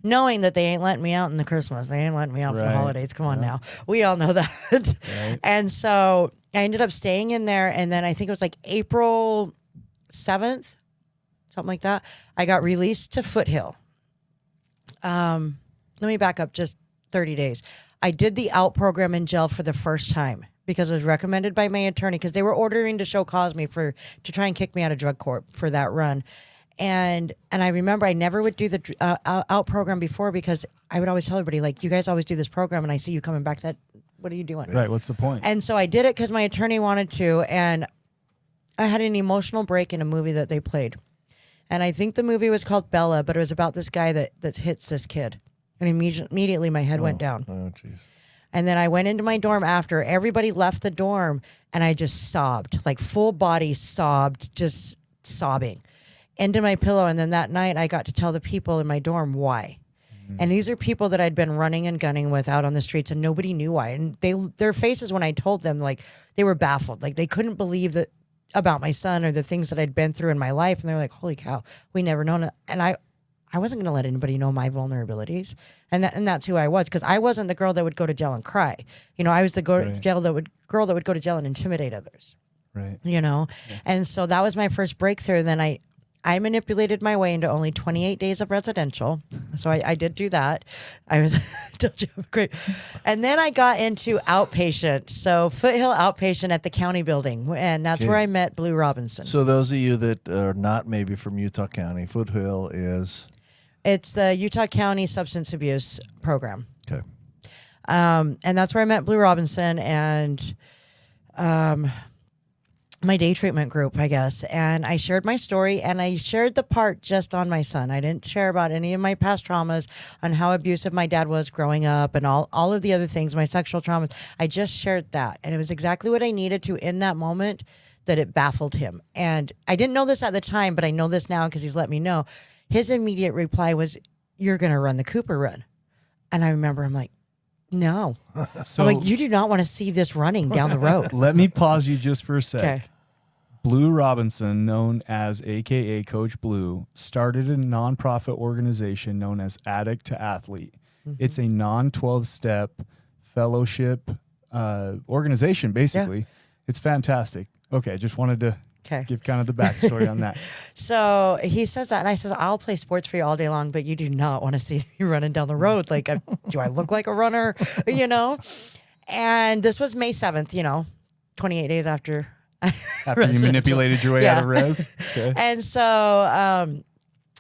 knowing that they ain't letting me out in the Christmas. They ain't letting me out for the Right. holidays. Come on now. We all know that. And so I ended up staying in there. And then I think it was like April 7th, something like that, I got released to Foothill. Let me back up just 30 days. I did the out program in jail for the first time because it was recommended by my attorney, because they were ordering to show cause me to try and kick me out of drug court for that run. And I remember I never would do the out program before, because I would always tell everybody, like, you guys always do this program and I see you coming back. What are you doing? Right. What's the point? And so I did it because my attorney wanted to, and I had an emotional break in a movie that they played. And I think the movie was called Bella, but it was about this guy that hits this kid. And immediately my head went down. Oh, jeez. And then I went into my dorm after. Everybody left the dorm, and I just sobbed, like full body sobbed, just sobbing into my pillow. And then that night I got to tell the people in my dorm why. And these are people that I'd been running and gunning with out on the streets, and nobody knew why. And their faces when I told them, like, they were baffled. Like, they couldn't believe that about my son or the things that I'd been through in my life. And they were like, holy cow, we never known it. And I wasn't going to let anybody know my vulnerabilities. And that's who I was, because I wasn't the girl that would go to jail and cry. You know, I was the girl Right. that would go to jail and intimidate others. Right. You know? And so that was my first breakthrough. Then I manipulated my way into only 28 days of residential. So I did do that. I was told you I'm great. And then I got into outpatient. So Foothill outpatient at the county building. And that's where I met Blue Robinson. So those of you that are not maybe from Utah County, Foothill is It's the Utah County Substance Abuse Program. okay. And that's where I met Blue Robinson and my day treatment group, I guess. And I shared my story, and I shared the part just on my son. I didn't share about any of my past traumas, on how abusive my dad was growing up, and all of the other things, my sexual traumas. I just shared that. And it was exactly what I needed to in that moment, that it baffled him. And I didn't know this at the time, but I know this now because he's let me know. His immediate reply was, "You're going to run the Cooper run." And I remember I'm like, no. So I'm like, you do not want to see this running down the road. let me pause you just for a sec. Okay. Blue Robinson, known as AKA Coach Blue, started a nonprofit organization known as Addict to Athlete. It's a non-12-step fellowship organization, basically. It's fantastic. Okay, just wanted to give kind of the backstory on that. So he says that, and I says, I'll play sports for you all day long, but you do not want to see me running down the road. Like, do I look like a runner? You know? And this was May 7th, 28 days after After you manipulated your way out of res. Okay. And so,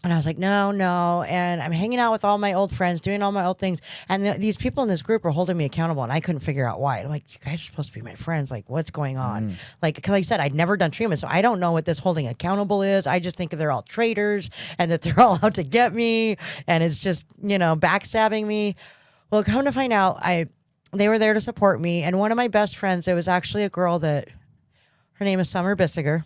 and I was like, no. And I'm hanging out with all my old friends, doing all my old things. And these people in this group are holding me accountable, and I couldn't figure out why. I'm like, you guys are supposed to be my friends. Like, what's going on? Like, because like I said, I'd never done treatment, so I don't know what this holding accountable is. I just think they're all traitors and that they're all out to get me. And it's just, backstabbing me. Well, come to find out, they were there to support me. And one of my best friends, it was actually a girl that, Her name is Summer Bissiger.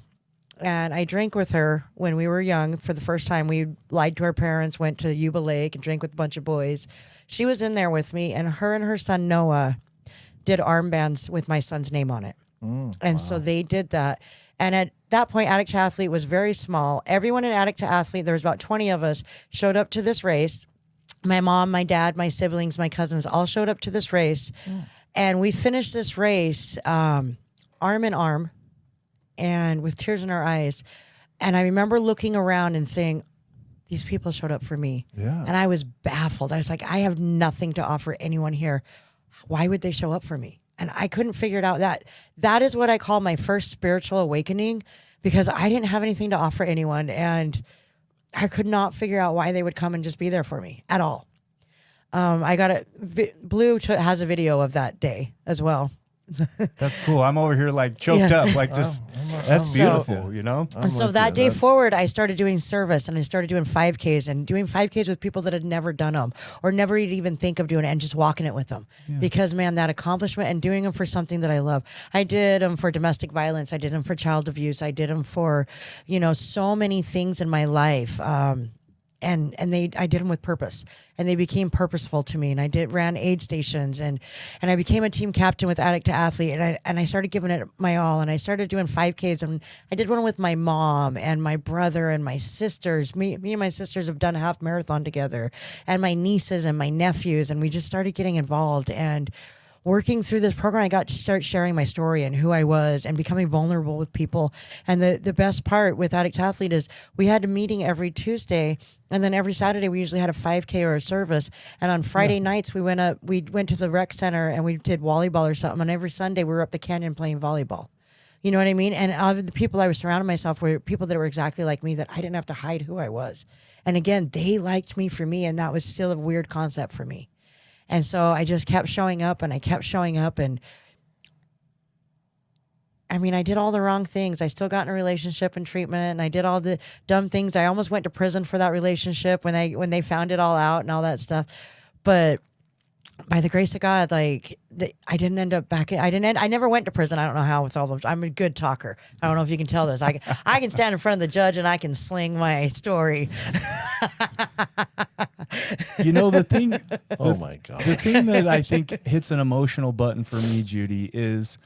And I drank with her when we were young for the first time. We lied to our parents, went to Yuba Lake and drank with a bunch of boys. She was in there with me, and her son Noah did armbands with my son's name on it. So they did that. And at that point, Addict to Athlete was very small. Everyone in Addict to Athlete, there was about 20 of us, showed up to this race. My mom, my dad, my siblings, my cousins all showed up to this race. And we finished this race arm in arm and with tears in our eyes. And I remember looking around and saying, these people showed up for me. Yeah. And I was baffled. I was like, I have nothing to offer anyone here. Why would they show up for me? And I couldn't figure it out. That is what I call my first spiritual awakening, because I didn't have anything to offer anyone. And I could not figure out why they would come and just be there for me at all. I got Blue has a video of that day as well. That's cool. I'm over here like choked up, like just that's beautiful, you know? And so that day forward, I started doing service, and I started doing 5Ks and doing 5Ks with people that had never done them or never even think of doing it, and just walking it with them. Because, man, that accomplishment and doing them for something that I love. I did them for domestic violence. I did them for child abuse. I did them for, so many things in my life. And I did them with purpose, and they became purposeful to me. And I ran aid stations, and I became a team captain with Addict to Athlete, and I started giving it my all. And I started doing 5Ks, and I did one with my mom and my brother and my sisters. Me and my sisters have done a half marathon together, and my nieces and my nephews, and we just started getting involved. And working through this program, I got to start sharing my story and who I was and becoming vulnerable with people. And the best part with Addict to Athlete is we had a meeting every Tuesday, and then every Saturday we usually had a 5K or a service. And on Friday nights we went to the rec center and we did volleyball or something. And every Sunday we were up the canyon playing volleyball. You know what I mean? And of the people I was surrounding myself were people that were exactly like me, that I didn't have to hide who I was. And again, they liked me for me, and that was still a weird concept for me. And so I just kept showing up, and I kept showing up. And I mean, I did all the wrong things. I still got in a relationship and treatment, and I did all the dumb things. I almost went to prison for that relationship when they found it all out and all that stuff. But by the grace of God, I didn't end up back. I never went to prison. I don't know how with all those. I'm a good talker. I don't know if you can tell this. I can stand in front of the judge and I can sling my story. The thing. Oh my God. The thing that I think hits an emotional button for me, Judy, is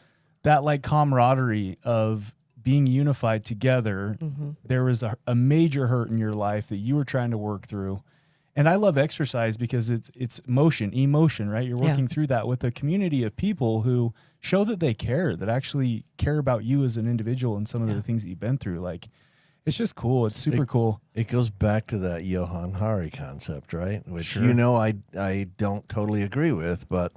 that like camaraderie of being unified together. Mm-hmm. There was a major hurt in your life that you were trying to work through. And I love exercise because it's emotion, right? You're working through that with a community of people who show that they care, that actually care about you as an individual and some of the things that you've been through. Like, it's just cool. It's super cool. It goes back to that Johann Hari concept, right? Which, I don't totally agree with, but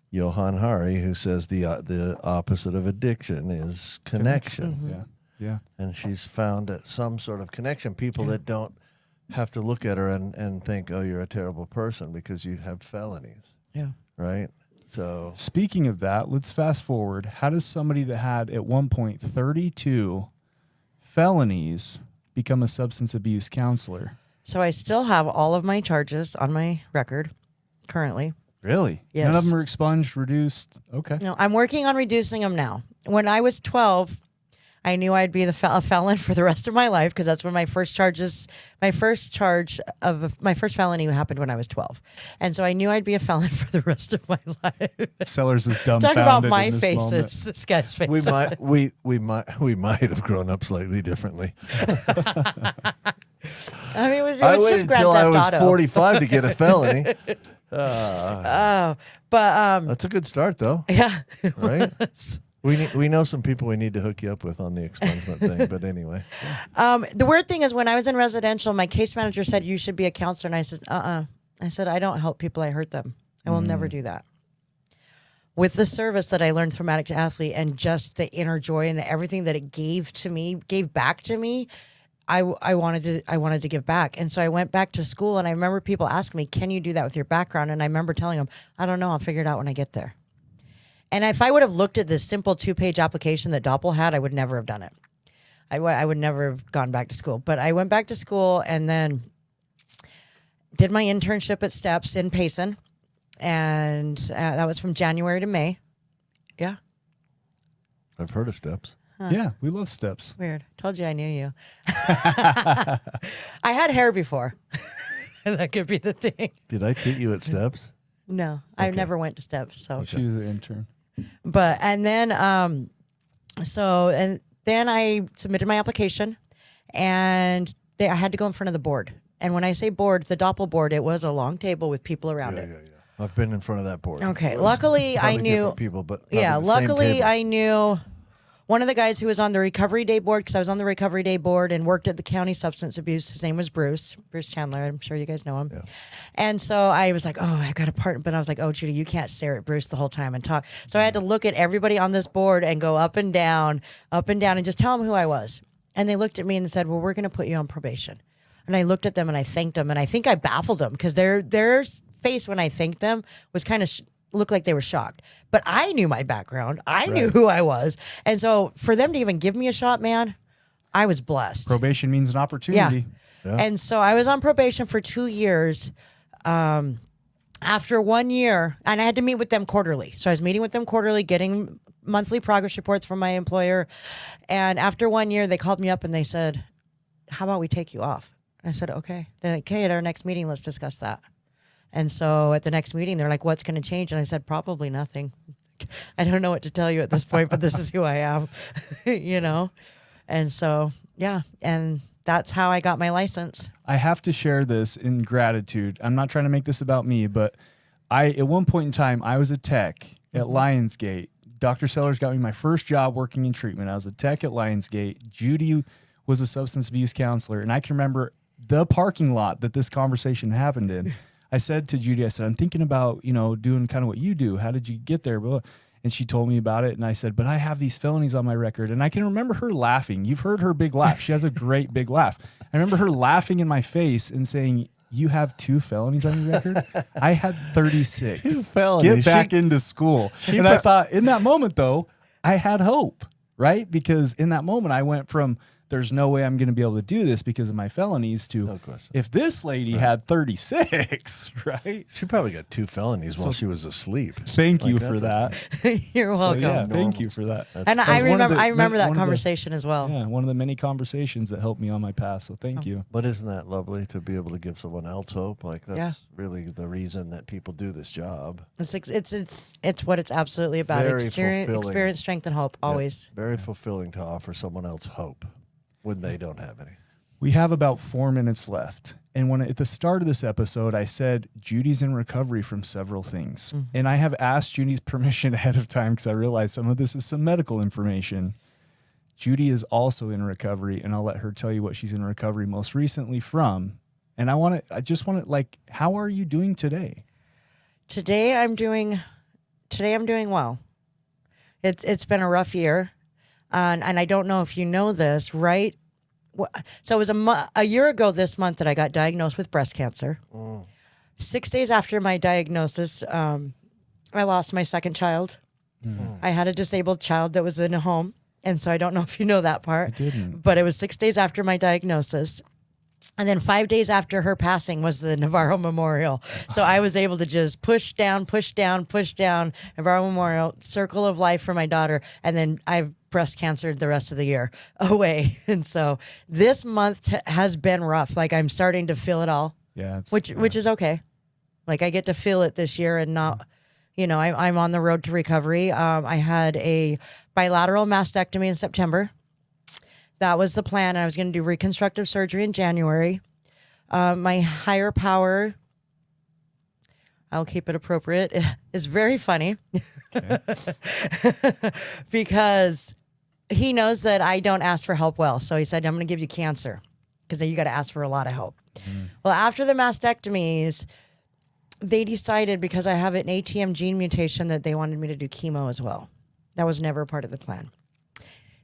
Johann Hari, who says the opposite of addiction is connection. Mm-hmm. Yeah. And she's found some sort of connection. People that don't have to look at her and think, oh, you're a terrible person because you have felonies. Yeah. Right? So speaking of that, let's fast forward. How does somebody that had at one point 32 felonies become a substance abuse counselor? So I still have all of my charges on my record currently. Really? Yes. None of them are expunged, reduced? Okay. No, I'm working on reducing them now. When I was 12, I knew I'd be a felon for the rest of my life, because that's when my first felony happened when I was 12. And so I knew I'd be a felon for the rest of my life. Sellers is dumbfounded. Talk about my in this face, moment. this guy's face. we might have grown up slightly differently. I mean, it was I just waited Grand until I Theft was Auto. 45 to get a felony. But That's a good start, though. yeah, Right? We know some people we need to hook you up with on the expungement thing, but anyway. The weird thing is, when I was in residential, my case manager said you should be a counselor, and I said, I said, I don't help people, I hurt them. I will never do that. With the service that I learned from Addict to Athlete and just the inner joy and everything that it gave back to me, I wanted to give back. And so I went back to school, and I remember people asking me, can you do that with your background? And I remember telling them, I don't know, I'll figure it out when I get there. And if I would have looked at this simple 2-page application that Doppel had, I would never have done it. I would never have gone back to school. But I went back to school and then did my internship at Steps in Payson. And that was from January to May. Yeah. I've heard of Steps. Yeah, we love steps. Weird. Told you I knew you. I had hair before. That could be the thing. Did I treat you at steps? No, I never went to steps. So, She was an intern. but and then then I submitted my application, and I had to go in front of the board. And when I say board, the Doppel board, it was a long table with people around it. Yeah. I've been in front of that board. Okay. Luckily, I Probably knew different people, but yeah. probably the same Luckily, table. I knew one of the guys who was on the recovery day board, because I was on the recovery day board and worked at the county substance abuse. His name was Bruce Chandler. I'm sure you guys know him. Yeah. And so I was like, oh, I got a part. But I was like, oh, Judy, you can't stare at Bruce the whole time and talk. So I had to look at everybody on this board and go up and down, and just tell them who I was. And they looked at me and said, well, we're going to put you on probation. And I looked at them and I thanked them. And I think I baffled them because their face when I thanked them was kind of looked like they were shocked. But I knew my background. I knew who I was. And so for them to even give me a shot, man, I was blessed. Probation means an opportunity. Yeah. And so I was on probation for 2 years. After 1 year, and I had to meet with them quarterly. So I was meeting with them quarterly, getting monthly progress reports from my employer. And after 1 year, they called me up and they said, how about we take you off? I said, okay. They're like, okay, at our next meeting, let's discuss that. And so at the next meeting, they're like, what's going to change? And I said, probably nothing. I don't know what to tell you at this point, but this is who I am, you know? And so, yeah. And that's how I got my license. I have to share this in gratitude. I'm not trying to make this about me, but at one point in time, I was a tech at Lionsgate. Dr. Sellers got me my first job working in treatment. I was a tech at Lionsgate. Judy was a substance abuse counselor. And I can remember the parking lot that this conversation happened in. I said to Judy, I'm thinking about, doing kind of what you do. How did you get there? And she told me about it. And I said, but I have these felonies on my record. And I can remember her laughing. You've heard her big laugh. She has a great big laugh. I remember her laughing in my face and saying, you have 2 felonies on your record? I had 36. 2 felonies. Get back into school. And I thought in that moment, though, I had hope, right? Because in that moment, I went from there's no way I'm going to be able to do this because of my felonies to if this lady had 36, right? She probably got 2 felonies while she was asleep. Thank you for that. You're welcome. So, yeah, thank you for that. And I remember that conversation as well. Yeah, one of the many conversations that helped me on my path. So thank you. But isn't that lovely to be able to give someone else hope? Like that's really the reason that people do this job. It's what it's absolutely about. Very Experience, strength, and hope. Always. Very fulfilling to offer someone else hope when they don't have any. We have about 4 minutes left. And at the start of this episode, I said Judy's in recovery from several things. Mm-hmm. And I have asked Judy's permission ahead of time because I realized some of this is some medical information. Judy is also in recovery, and I'll let her tell you what she's in recovery most recently from. And I just want to how are you doing today? Today I'm doing well. It's been a rough year. And I don't know if you know this, right? So it was a year ago this month that I got diagnosed with breast cancer. 6 days after my diagnosis, I lost my second child. I had a disabled child that was in a home. And so I don't know if you know that part. I didn't. But it was 6 days after my diagnosis. And then 5 days after her passing was the Navarro Memorial. So I was able to just push down, Navarro Memorial, circle of life for my daughter. And then I've breast cancer the rest of the year away. And so this month has been rough. I'm starting to feel it all. Yeah. Which is okay. I get to feel it this year and not, I'm on the road to recovery. I had a bilateral mastectomy in September. That was the plan. I was going to do reconstructive surgery in January. My higher power, I'll keep it appropriate, is very funny because he knows that I don't ask for help well. So he said, I'm going to give you cancer because then you got to ask for a lot of help. Well, after the mastectomies, they decided because I have an ATM gene mutation that they wanted me to do chemo as well. That was never a part of the plan.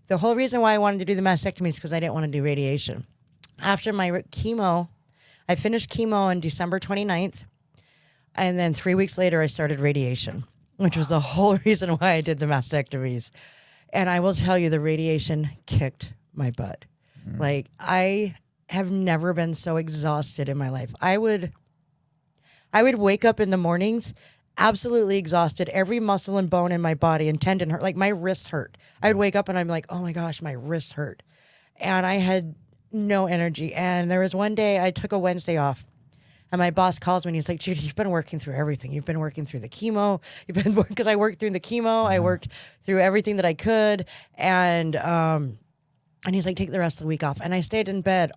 The whole reason why I wanted to do the mastectomy is because I didn't want to do radiation. After my chemo, I finished chemo on December 29th. And then 3 weeks later, I started radiation, which was the whole reason why I did the mastectomies. And I will tell you, the radiation kicked my butt. I have never been so exhausted in my life. I would wake up in the mornings absolutely exhausted. Every muscle and bone in my body and tendon hurt. Like my wrists hurt. I would wake up and I'm like, oh my gosh, my wrists hurt. And I had no energy. And there was one day I took a Wednesday off. And my boss calls me and he's like, Judy, you've been working through everything. You've been working through the chemo. Because I worked through the chemo. I worked through everything that I could. And he's like, take the rest of the week off. And I stayed in bed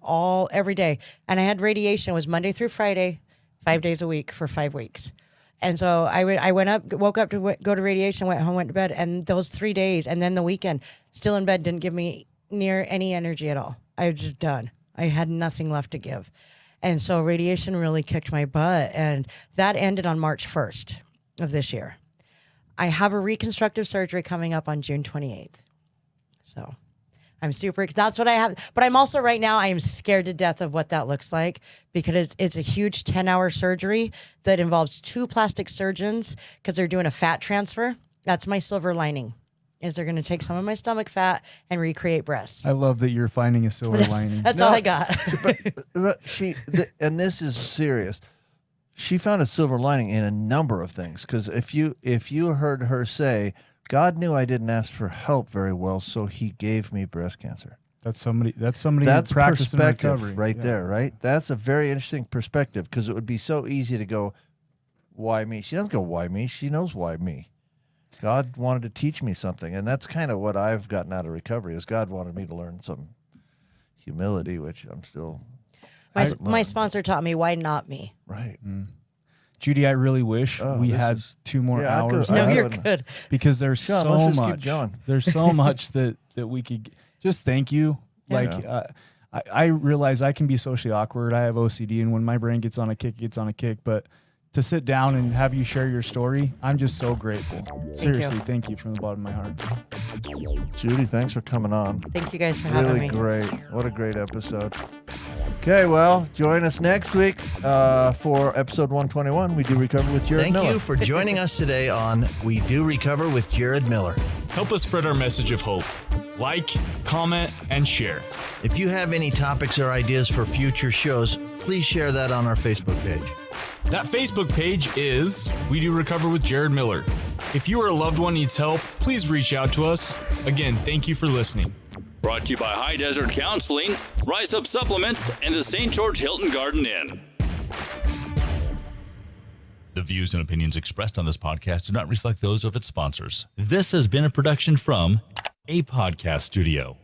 every day. And I had radiation. It was Monday through Friday, 5 days a week for 5 weeks. And so I went up, woke up to go to radiation, went home, went to bed. And those 3 days and then the weekend, still in bed, didn't give me near any energy at all. I was just done. I had nothing left to give. And so radiation really kicked my butt. And that ended on March 1st of this year. I have a reconstructive surgery coming up on June 28th. So I'm super excited. That's what I have. But I'm also right now, I am scared to death of what that looks like because it's a huge 10-hour surgery that involves 2 plastic surgeons because they're doing a fat transfer. That's my silver lining. Is they're going to take some of my stomach fat and recreate breasts. I love that you're finding a silver lining. That's all I got. But and this is serious. She found a silver lining in a number of things. Because if you heard her say, God knew I didn't ask for help very well, so he gave me breast cancer. That's somebody That's practicing perspective recovery. right Yeah. there, right? That's a very interesting perspective because it would be so easy to go, why me? She doesn't go, why me? She knows why me. God wanted to teach me something, and that's kind of what I've gotten out of recovery is God wanted me to learn some humility, which I'm still... My sponsor taught me, why not me? Right. Judy, I really wish we this had is- 2 more Yeah, I'd go- hours. I No, left you're haven't- good. because there's Sean, so let's just keep much. going. There's so much that we could just thank you. Like I realize I can be socially awkward. I have OCD, and when my brain gets on a kick, it gets on a kick. But to sit down and have you share your story, I'm just so grateful. Seriously, thank you from the bottom of my heart. Judy, thanks for coming on. Thank you guys for having Really me. great. What a great episode. Okay, well, join us next week for episode 121. We do recover with Jared Thank Miller. you for joining us today on We Do Recover with Jared Miller. Help us spread our message of hope. Like, comment, and share. If you have any topics or ideas for future shows, please share that on our Facebook page. That Facebook page is We Do Recover with Jared Miller. If you or a loved one needs help, please reach out to us. Again, thank you for listening. Brought to you by High Desert Counseling, Rise Up Supplements, and the St. George Hilton Garden Inn. The views and opinions expressed on this podcast do not reflect those of its sponsors. This has been a production from a podcast studio.